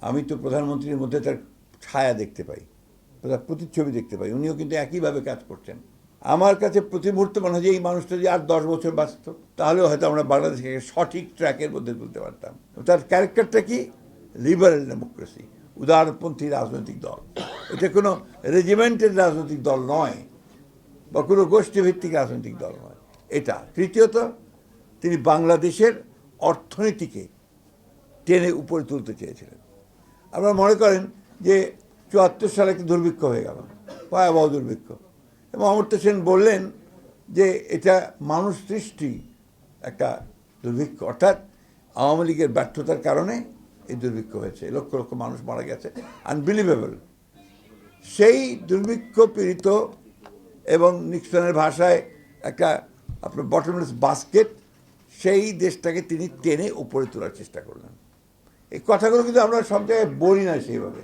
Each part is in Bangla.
আমি তো প্রধানমন্ত্রীর মধ্যে তার ছায়া দেখতে পাই, তার প্রতিচ্ছবি দেখতে পাই। উনিও কিন্তু একইভাবে কাজ করছেন। আমার কাছে প্রতি মুহূর্তে মনে হয় যে এই মানুষটা যে আর 10 বছর বাঁচত, তাহলেও হয়তো আমরা বাংলাদেশকে সঠিক ট্র্যাকের মধ্যে তুলতে পারতাম। তার ক্যারেক্টারটা কি? লিবারেল ডেমোক্রেসি, উদারপন্থী রাজনৈতিক দল। এটা কোনো রেজিমেন্টের রাজনৈতিক দল নয় বা কোনো গোষ্ঠীভিত্তিক রাজনৈতিক দল নয় এটা। তৃতীয়ত, তিনি বাংলাদেশের অর্থনীতিকে টেনে উপরে তুলতে চেয়েছিলেন। আপনারা মনে করেন যে 74 সালে একটা দুর্ভিক্ষ হয়ে গেল, ভয়াবহ দুর্ভিক্ষ, এবং অমর্ত্য সেন বললেন যে এটা মানুষ সৃষ্টি একটা দুর্ভিক্ষ, অর্থাৎ আওয়ামী লীগের ব্যর্থতার কারণে এই দুর্ভিক্ষ হয়েছে, লক্ষ লক্ষ মানুষ মারা গেছে, আনবিলিভেবল। সেই দুর্ভিক্ষ পীড়িত এবং নিক্সনের ভাষায় একটা আপনার বটমলেস বাস্কেট, সেই দেশটাকে তিনি টেনে উপরে তোলার চেষ্টা করলেন। এই কথাগুলো কিন্তু আমরা সব জায়গায় বলি না সেইভাবে।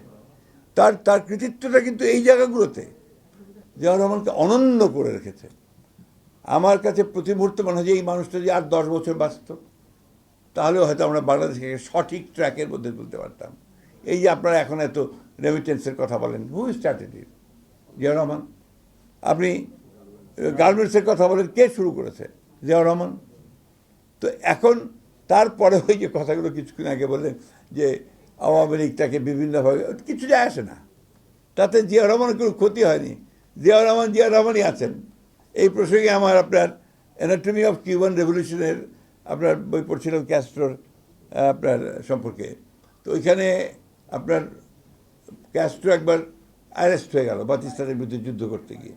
তার কৃতিত্বটা কিন্তু এই জায়গাগুলোতে জিয়াউর রহমানকে অনন্য করে রেখেছে। আমার কাছে প্রতি মুহূর্তে মনে হয় যে এই মানুষটা যে আর 10 বছর বাঁচত, তাহলেও হয়তো আমরা বাংলাদেশকে সঠিক ট্র্যাকের মধ্যে তুলতে পারতাম। এই যে আপনারা এখন এত রেমিটেন্সের কথা বলেন, who started it? Ziaur Rahman. আপনি গার্মেন্টসের কথা বলেন, কে শুরু করেছে? জিয়াউর রহমান। তো এখন তারপরে ওই যে কথাগুলো কিছুক্ষণ আগে বললেন যে আওয়ামী লীগটাকে বিভিন্নভাবে, কিছু যায় আসে না, তাতে জিয়াউর রহমানের কোনো ক্ষতি হয়নি। জিয়াউর রহমানই আছেন। এই প্রসঙ্গে আমার আপনার অ্যানাটমি অফ কিউবান রেভলিউশনের আপনার বই পড়ছিলাম ক্যাস্ট্রোর আপনার সম্পর্কে। তো ওইখানে আপনার ক্যাস্ট্রো একবার অ্যারেস্ট হয়ে গেল বাতিস্তানের বিরুদ্ধে যুদ্ধ করতে গিয়ে,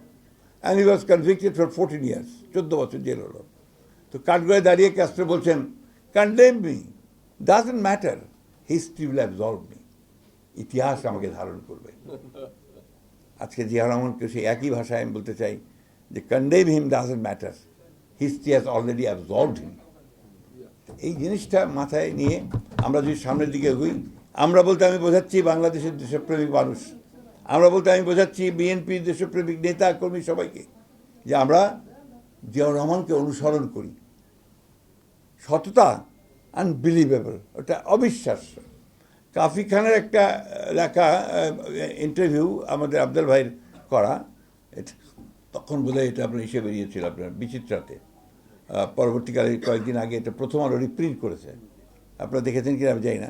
and he was convicted for 14 years, 14 বছর জেল হলো। তো কাঠগড়ায় দাঁড়িয়ে ক্যাস্ট্রো বলছেন, condemn me, doesn't matter, history will অ্যাবজলভ me, ইতিহাস আমাকে ধারণ করবে। আজকে জিয়াউর রহমানকে সেই একই ভাষায় আমি বলতে চাই যে condemn him doesn't matter, history has already absolved him. এই জিনিসটা মাথায় নিয়ে আমরা যদি সামনের দিকে এগোই, আমরা বলতে আমি বোঝাচ্ছি বাংলাদেশের দেশপ্রেমিক মানুষ, আমরা বলতে আমি বোঝাচ্ছি বিএনপির দেশপ্রেমিক নেতা কর্মী সবাইকে, যে আমরা জিয়াউর রহমানকে অনুসরণ করি। সততা আনবিলিভেবল, ওটা অবিশ্বাস্য। কাফি খানের একটা লেখা ইন্টারভিউ আমাদের আবদাল ভাইয়ের করা, তখন বোধহয় এটা আপনার হিসেবে বেরিয়েছিল আপনার বিচিত্রাতে, পরবর্তীকালে কয়েকদিন আগে এটা প্রথম আলো রিপ্রিন্ট করেছে, আপনারা দেখেছেন কিনা আমি জানি না।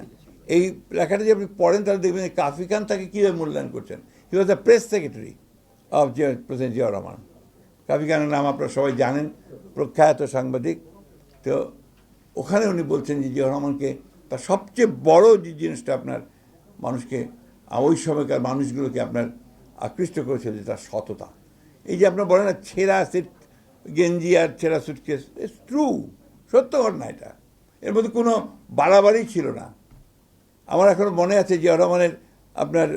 এই লেখাটা যদি আপনি পড়েন তাহলে দেখবেন কাফি খান তাকে কীভাবে মূল্যায়ন করছেন। He was the press secretary of president Ziaur Rahman. Kafi খানের নাম আপনারা সবাই জানেন, প্রখ্যাত সাংবাদিক। তো ওখানে উনি বলছেন যে জিয়াউর রহমানকে তার সবচেয়ে বড় যে জিনিসটা আপনার মানুষকে, ওই সময়কার মানুষগুলোকে আপনার আকৃষ্ট করেছিল যে তার সততা। এই যে আপনার বলেন না ছেঁড়া সিট গেঞ্জি আর ছেঁড়া সুটকেস, ইটস ট্রু, সত্য ঘটনা এটা, এর মধ্যে কোনো বাড়াবাড়ি ছিল না। আমার এখনও মনে আছে জিয়াউর রহমানের আপনার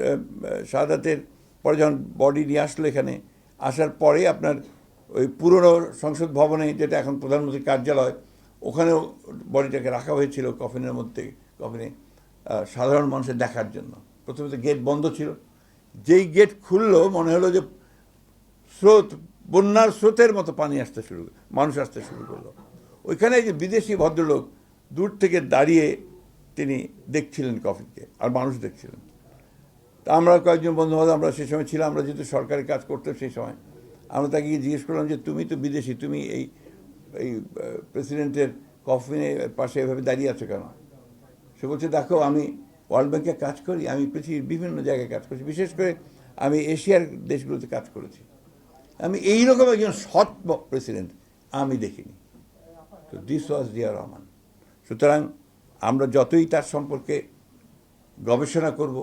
শাহাদাতের পরে যখন বডি নিয়ে আসলো এখানে, আসার পরে আপনার ওই পুরনো সংসদ ভবনে, যেটা এখন প্রধানমন্ত্রীর কার্যালয়, ওখানেও বডিটাকে রাখা হয়েছিল কফিনের মধ্যে, কফিনে সাধারণ মানুষের দেখার জন্য। প্রথমে তো গেট বন্ধ ছিল, যেই গেট খুললো মনে হলো যে স্রোত, বন্যার স্রোতের মতো পানি আসতে শুরু, মানুষ আসতে শুরু করলো। ওইখানে যে বিদেশি ভদ্রলোক দূর থেকে দাঁড়িয়ে তিনি দেখছিলেন কফিনকে, আর মানুষ দেখছিলেন। তা আমরা কয়েকজন বন্ধু বান্ধব আমরা সেই সময় ছিলাম, আমরা যেহেতু সরকারি কাজ করতাম সেই সময়, আমরা তাকে জিজ্ঞেস করলাম যে তুমি তো বিদেশি, তুমি এই প্রেসিডেন্টের কফিনের পাশে এভাবে দাঁড়িয়ে আছো কেন? সে বলছে, দেখো আমি ওয়ার্ল্ড ব্যাংকে কাজ করি, আমি পৃথিবীর বিভিন্ন জায়গায় কাজ করছি, বিশেষ করে আমি এশিয়ার দেশগুলোতে কাজ করেছি, আমি এইরকম একজন সৎ প্রেসিডেন্ট আমি দেখিনি। তো দিস ওয়াজ জিয়াউর রহমান। সুতরাং আমরা যতই তার সম্পর্কে গবেষণা করব,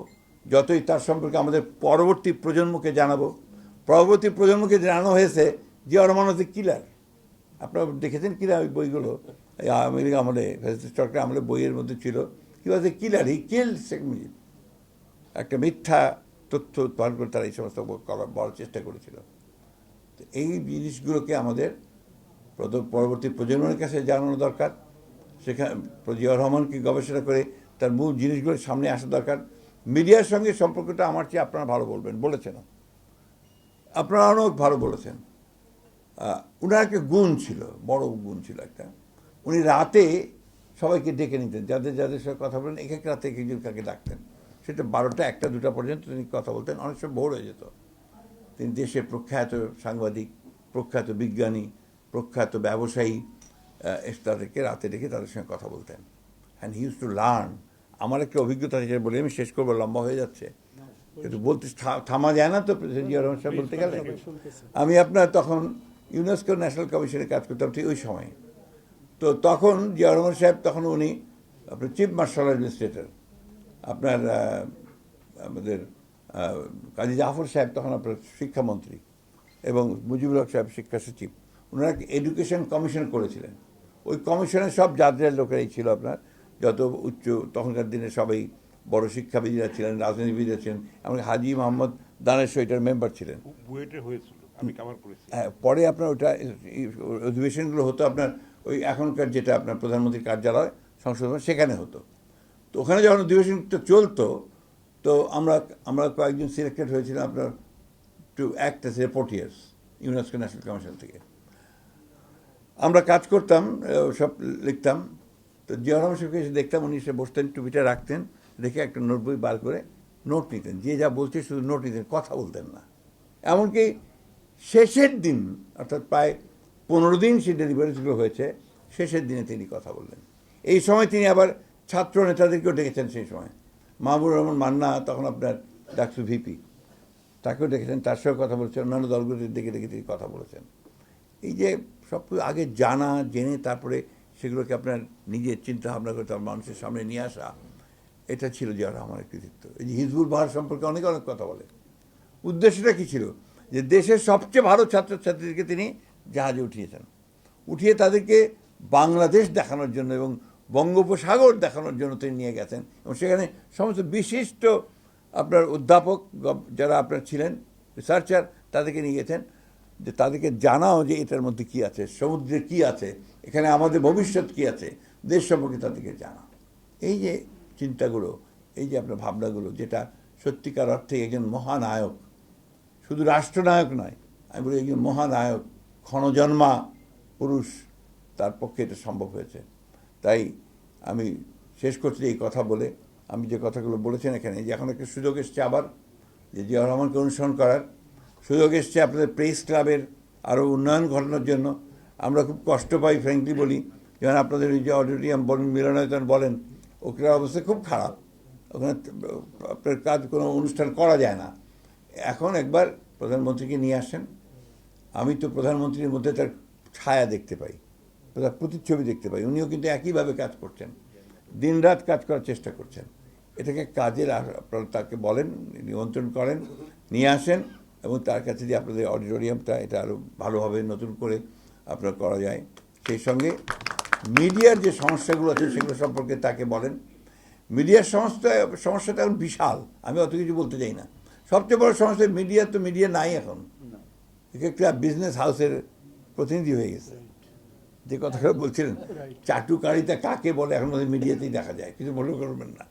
যতই তার সম্পর্কে আমাদের পরবর্তী প্রজন্মকে জানাবো, পরবর্তী প্রজন্মকে জানানো হয়েছে জিয়াউর রহমান হচ্ছে কিলার। আপনারা দেখেছেন কিনা ওই বইগুলো, আমেরিকা আমলে, সরকার আমলে বইয়ের মধ্যে ছিল, কি ওয়াজ এ কিলার, হি কিল্ড শেখ মুজিব। একটা মিথ্যা তথ্য উৎপাদন করে তারা এই সমস্ত বলার চেষ্টা করেছিল। তো এই জিনিসগুলোকে আমাদের পরবর্তী প্রজন্মের কাছে জানানো দরকার। সেখানে জিয়াউর রহমানকে গবেষণা করে তার মূল জিনিসগুলো সামনে আসা দরকার। মিডিয়ার সঙ্গে সম্পর্কটা আমার চেয়ে আপনারা ভালো বলেছেন, আপনারা অনেক ভালো বলেছেন। উনার একটা গুণ ছিল, বড় গুণ ছিল একটা, উনি রাতে সবাইকে ডেকে নিতেন, যাদের যাদের সঙ্গে কথা বলেন এক এক রাতে এক একজন কাকে ডাকতেন, সেটা 12টা 1টা 2টা পর্যন্ত তিনি কথা বলতেন, অনেক সময় বোর হয়ে যেত। তিনি দেশের প্রখ্যাত সাংবাদিক, প্রখ্যাত বিজ্ঞানী, প্রখ্যাত ব্যবসায়ী তাদেরকে রাতে ডেকে তাদের সঙ্গে কথা বলতেন। And he use to learn. আমার একটা অভিজ্ঞতা হিসেবে বলে আমি শেষ করবো, লম্বা হয়ে যাচ্ছে, কিন্তু বলতে থামা যায় না তো প্রেসিডেন্ট জিয়া রহমান সাহেব বলতে গেলে। আমি আপনার তখন ইউনেস্কো ন্যাশনাল কমিশনে কাজ করতাম ঠিক ওই সময়। তো তখন জিয়া রহমান সাহেব, তখন উনি আপনার চিফ মার্শাল অ্যাডমিনিস্ট্রেটর, আপনার আমাদের কাজী জাফর সাহেব তখন আপনার শিক্ষামন্ত্রী, এবং মুজিবুল হক সাহেব শিক্ষা সচিব। ওনারা এডুকেশন কমিশন করেছিলেন। ওই কমিশনের সব জাজের লোকেরাই ছিল আপনার, যত উচ্চ তখনকার দিনে সবাই বড় শিক্ষাবিদরা ছিলেন, রাজনীতিবিদরা ছিলেন, এমনকি হাজি মোহাম্মদ দানেশ ওইটার মেম্বার ছিলেন। হ্যাঁ, পরে আপনার ওটা অধিবেশনগুলো হতো আপনার ওই এখনকার যেটা আপনার প্রধানমন্ত্রীর কার্যালয় সংসদ ভবন, সেখানে হতো। তো ওখানে যখন অধিবেশনটা চলতো, তো আমরা কয়েকজন সিলেক্টেড হয়েছিলাম আপনার to act as reporters UNESCO national commission থেকে। আমরা কাজ করতাম, সব লিখতাম। তো জিয়া রহমান সাহেবকে এসে দেখতাম, উনি এসে বসতেন, টুপিটা রাখতেন, রেখে একটা নোট বই বার করে নোট নিতেন। যে যা বলছে শুধু নোট নিতেন, কথা বলতেন না। এমনকি শেষের দিন, অর্থাৎ প্রায় 15 দিন সে ডেলিভারিজগুলো হয়েছে, শেষের দিনে তিনি কথা বললেন। এই সময় তিনি আবার ছাত্র নেতাদেরকেও ডেকেছেন। সেই সময় মাহবুবুর রহমান মান্না, তখন আপনার ডাকসু ভিপি, তাকেও ডেকেছেন, তার সঙ্গে কথা বলেছেন, অন্যান্য দলগুলোকে ডেকে ডেকে তিনি কথা বলেছেন। এই যে সব আগে জেনে তারপরে সেগুলোকে আপনার নিজের চিন্তা ভাবনা করে তার মানুষের সামনে নিয়ে আসা, এটা ছিল জিয়া রহমানের কৃতিত্ব। এই যে হিজবুল বাহার সম্পর্কে অনেক অনেক কথা বলে। উদ্দেশ্যটা কী ছিল? যে দেশের সবচেয়ে ভালো ছাত্রছাত্রীদেরকে তিনি জাহাজে উঠিয়েছেন, উঠিয়ে তাদেরকে বাংলাদেশ দেখানোর জন্য এবং বঙ্গোপসাগর দেখানোর জন্য তিনি নিয়ে গেছেন, এবং সেখানে সমস্ত বিশিষ্ট আপনার অধ্যাপক যারা আপনার ছিলেন, রিসার্চার, তাদেরকে নিয়ে গেছেন, যে তাদেরকে জানাও যে এটার মধ্যে কী আছে, সমুদ্রে কী আছে, এখানে আমাদের ভবিষ্যৎ কী আছে, দেশ সম্পর্কে তাদেরকে জানাও। এই যে চিন্তাগুলো, এই যে আপনার ভাবনাগুলো, যেটা সত্যিকার অর্থে একজন মহানায়ক, শুধু রাষ্ট্রনায়ক নয়, আমি বলি একজন মহানায়ক, ক্ষণজন্মা পুরুষ, তার পক্ষে এটা সম্ভব হয়েছে। তাই আমি শেষ করছি এই কথা বলে, আমি যে কথাগুলো বলেছেন এখানে, যে এখন একটা সুযোগ এসছে আবার যে জিয়া রহমানকে অনুসরণ করার সুযোগ এসছে আপনাদের প্রেস ক্লাবের আরও উন্নয়ন ঘটানোর জন্য। আমরা খুব কষ্ট পাই, ফ্র্যাঙ্কলি বলি, যেমন আপনাদের ওই যে অডিটোরিয়াম বলেন, মিলনায়তন বলেন, ওখানে অবস্থা খুব খারাপ, ওখানে আপনার কাজ কোনো অনুষ্ঠান করা যায় না। এখন একবার প্রধানমন্ত্রীকে নিয়ে আসেন, আমি তো প্রধানমন্ত্রীর মধ্যে তার ছায়া দেখতে পাই, তার প্রতিচ্ছবি দেখতে পাই। উনিও কিন্তু একইভাবে কাজ করছেন, দিনরাত কাজ করার চেষ্টা করছেন। এটাকে কাজের আপনারা তাকে বলেন, নিমন্ত্রণ করেন, নিয়ে আসেন, এবং তার কাছে যে আপনাদের অডিটোরিয়ামটা এটা আরও ভালোভাবে নতুন করে আপনার করা যায়। সেই সঙ্গে মিডিয়ার যে সমস্যাগুলো আছে সেগুলো সম্পর্কে তাকে বলেন। মিডিয়ার সমস্যাটা এখন বিশাল, আমি অত কিছু বলতে চাই না। সবচেয়ে বড় সমস্যা মিডিয়া নাই এখন, একটা বিজনেস হাউসের প্রতিনিধি হয়ে গেছে। যে কথাটা বলছিলেন, চাটুকারিতা কাকে বলে এখন ওদের মিডিয়াতেই দেখা যায়। কিছু মনে করবেন না,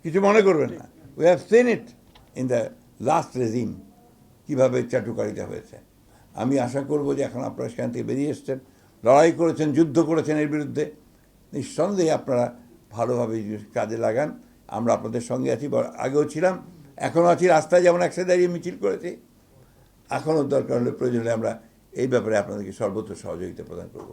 কিছু মনে করবেন না। We have seen it in the last regime, কীভাবে চাটুকারিতা হয়েছে। আমি আশা করব যে এখন আপনারা সেখান থেকে বেরিয়ে এসছেন, লড়াই করেছেন, যুদ্ধ করেছেন এর বিরুদ্ধে, নিঃসন্দেহে আপনারা ভালোভাবে কাজে লাগান। আমরা আপনাদের সঙ্গে আছি, আগেও ছিলাম, এখনও আছি। রাস্তায় যেমন একসাথে দাঁড়িয়ে মিছিল করেছি, এখনও দরকার হলে, প্রয়োজন হলে আমরা এই ব্যাপারে আপনাদেরকে সর্বোচ্চ সহযোগিতা প্রদান করব।